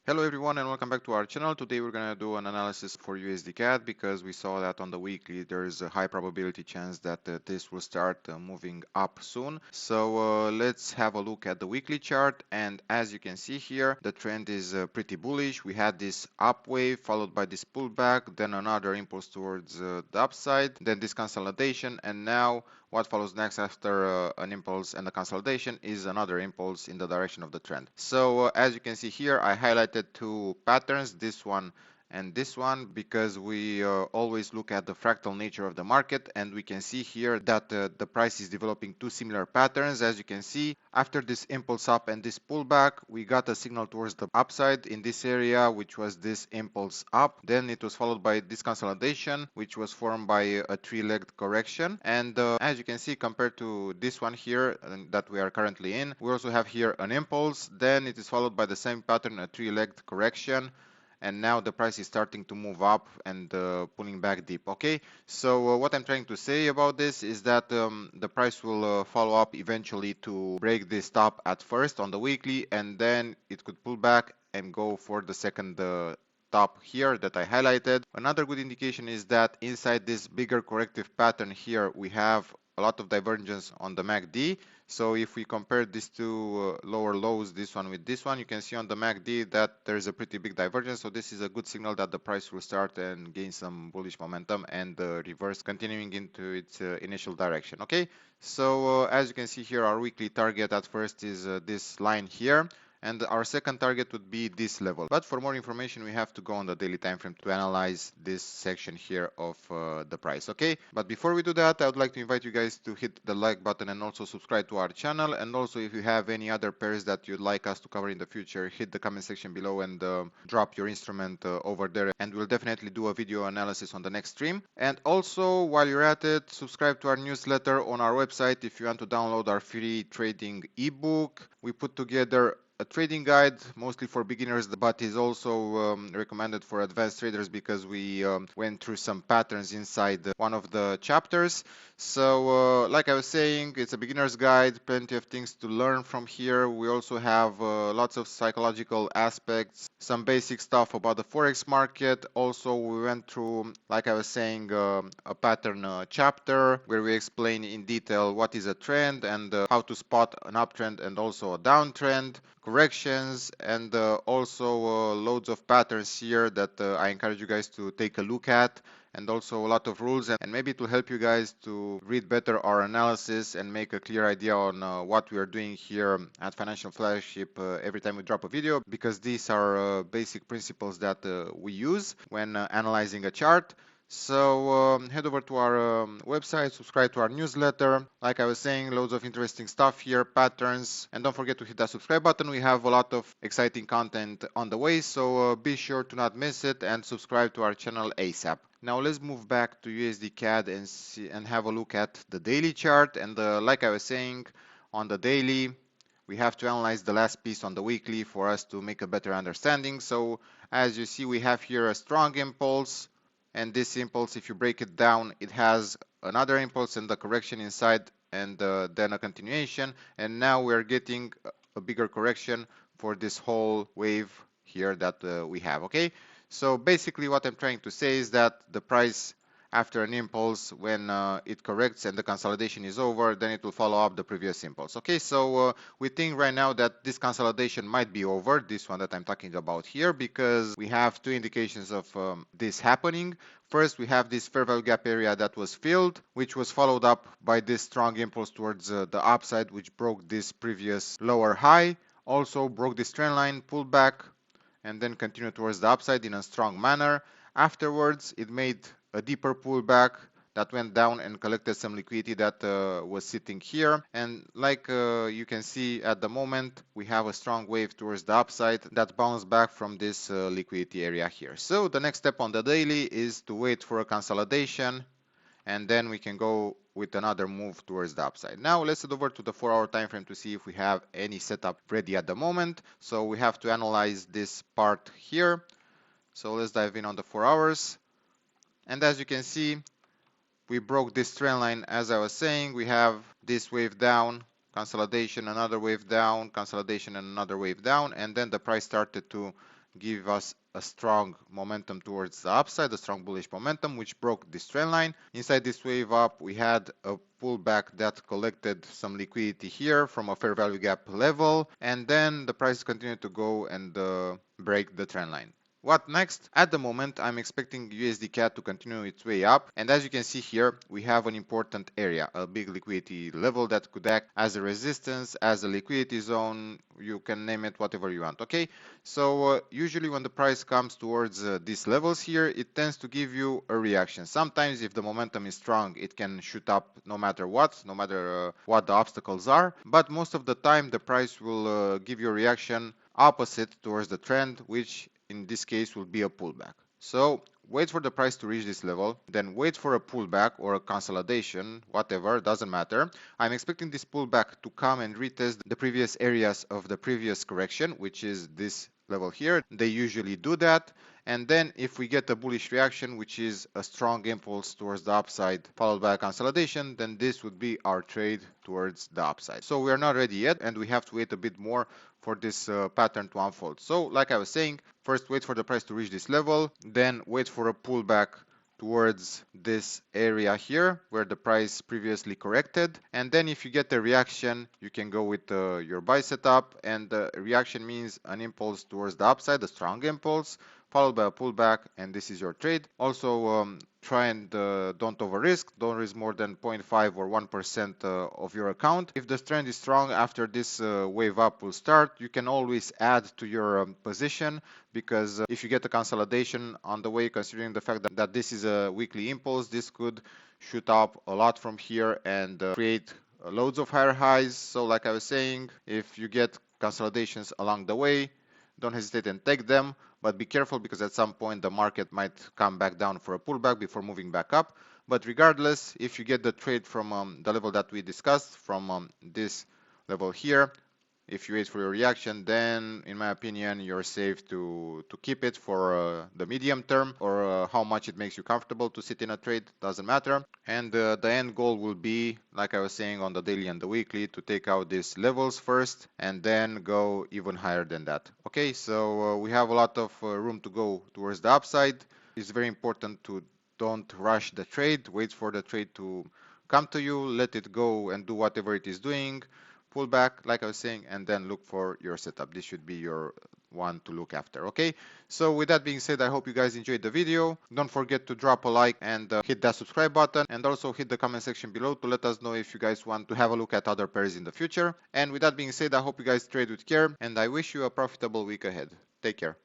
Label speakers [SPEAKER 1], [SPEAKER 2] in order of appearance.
[SPEAKER 1] Hello everyone and welcome back to our channel. Today we're going to do an analysis for USDCAD because we saw that on the weekly there's a high probability chance that this will start moving up soon. So let's have a look at the weekly chart, and as you can see here the trend is pretty bullish. We had this up wave followed by this pullback, then another impulse towards the upside, then this consolidation, and now what follows next after an impulse and a consolidation is another impulse in the direction of the trend. So as you can see here, I highlighted two patterns, this one and this one, because we always look at the fractal nature of the market, and we can see here that the price is developing two similar patterns. As you can see, after this impulse up and this pullback, we got a signal towards the upside in this area, which was this impulse up. Then it was followed by this consolidation, which was formed by a three-legged correction. And as you can see, compared to this one here that we are currently in, we also have here an impulse. Then it is followed by the same pattern, a three-legged correction, and now the price is starting to move up and pulling back deep. Okay, so what I'm trying to say about this is that the price will follow up eventually to break this top at first on the weekly, and then it could pull back and go for the second top here that I highlighted. Another good indication is that inside this bigger corrective pattern here we have a lot of divergence on the MACD. So if we compare these two lower lows, this one with this one, you can see on the MACD that there is a pretty big divergence. So this is a good signal that the price will start and gain some bullish momentum and reverse, continuing into its initial direction. Okay, so as you can see here, our weekly target at first is this line here, and our second target would be this level. But for more information, we have to go on the daily time frame to analyze this section here of the price. Okay, but before we do that, I would like to invite you guys to hit the like button and also subscribe to our channel. And also, if you have any other pairs that you'd like us to cover in the future, hit the comment section below and drop your instrument over there, and we'll definitely do a video analysis on the next stream. And also, while you're at it, subscribe to our newsletter on our website if you want to download our free trading ebook. We put together a trading guide mostly for beginners, but is also recommended for advanced traders because we went through some patterns inside one of the chapters. So like I was saying, it's a beginner's guide, plenty of things to learn from here. We also have lots of psychological aspects, some basic stuff about the forex market. Also, we went through, like I was saying, a pattern chapter where we explain in detail what is a trend and how to spot an uptrend and also a downtrend, corrections, and also loads of patterns here that I encourage you guys to take a look at, and also a lot of rules, and maybe it will help you guys to read better our analysis and make a clear idea on what we are doing here at Financial Flagship every time we drop a video, because these are basic principles that we use when analyzing a chart. So head over to our website, subscribe to our newsletter. Like I was saying, loads of interesting stuff here, patterns, and don't forget to hit that subscribe button. We have a lot of exciting content on the way, so be sure to not miss it and subscribe to our channel ASAP. Now let's move back to USDCAD and see and have a look at the daily chart. And like I was saying, on the daily, we have to analyze the last piece on the weekly for us to make a better understanding. So as you see, we have here a strong impulse. And this impulse, if you break it down, it has another impulse and the correction inside, and then a continuation. And now we're getting a bigger correction for this whole wave here that we have. Okay, so basically what I'm trying to say is that the price after an impulse, when it corrects and the consolidation is over, then it will follow up the previous impulse. Okay, so we think right now that this consolidation might be over, this one that I'm talking about here, because we have two indications of this happening. First, we have this fair value gap area that was filled, which was followed up by this strong impulse towards the upside, which broke this previous lower high, also broke this trend line, pulled back, and then continued towards the upside in a strong manner. Afterwards, it made a deeper pullback that went down and collected some liquidity that was sitting here. And like you can see at the moment, we have a strong wave towards the upside that bounced back from this liquidity area here. So the next step on the daily is to wait for a consolidation, and then we can go with another move towards the upside. Now let's head over to the 4-hour time frame to see if we have any setup ready at the moment. So we have to analyze this part here. So let's dive in on the 4 hours. And as you can see, we broke this trend line. As I was saying, we have this wave down, consolidation, another wave down, consolidation, and another wave down, and then the price started to give us a strong momentum towards the upside, a strong bullish momentum, which broke this trend line. Inside this wave up, we had a pullback that collected some liquidity here from a fair value gap level, and then the price continued to go and break the trend line. What next? At the moment, I'm expecting USD-CAD to continue its way up, and as you can see here, we have an important area, a big liquidity level that could act as a resistance, as a liquidity zone. You can name it whatever you want, okay? So usually when the price comes towards these levels here, it tends to give you a reaction. Sometimes if the momentum is strong, it can shoot up no matter what, no matter what the obstacles are, but most of the time the price will give you a reaction opposite towards the trend, which in this case will be a pullback. So wait for the price to reach this level, then wait for a pullback or a consolidation, whatever, doesn't matter. I'm expecting this pullback to come and retest the previous areas of the previous correction, which is this level here. They usually do that. And then if we get a bullish reaction, which is a strong impulse towards the upside, followed by a consolidation, then this would be our trade towards the upside. So we are not ready yet, and we have to wait a bit more for this pattern to unfold. So like I was saying, first wait for the price to reach this level, then wait for a pullback towards this area here where the price previously corrected, and then if you get a reaction, you can go with your buy setup, and the reaction means an impulse towards the upside, a strong impulse followed by a pullback, and this is your trade. Also try and don't over risk, don't risk more than 0.5 or 1% of your account. If the trend is strong after this wave up will start, you can always add to your position, because if you get a consolidation on the way, considering the fact that this is a weekly impulse, this could shoot up a lot from here and create loads of higher highs. So like I was saying, if you get consolidations along the way, don't hesitate and take them, but be careful because at some point the market might come back down for a pullback before moving back up. But regardless, if you get the trade from the level that we discussed, from this level here, if you wait for your reaction, then in my opinion you're safe to keep it for the medium term, or how much it makes you comfortable to sit in a trade, doesn't matter. And the end goal will be, like I was saying, on the daily and the weekly, to take out these levels first and then go even higher than that. Okay, so we have a lot of room to go towards the upside. It's very important to don't rush the trade, wait for the trade to come to you, let it go and do whatever it is doing, pull back, like I was saying, and then look for your setup. This should be your one to look after. Okay, so with that being said, I hope you guys enjoyed the video. Don't forget to drop a like and hit that subscribe button, and also hit the comment section below to let us know if you guys want to have a look at other pairs in the future. And with that being said, I hope you guys trade with care, and I wish you a profitable week ahead. Take care.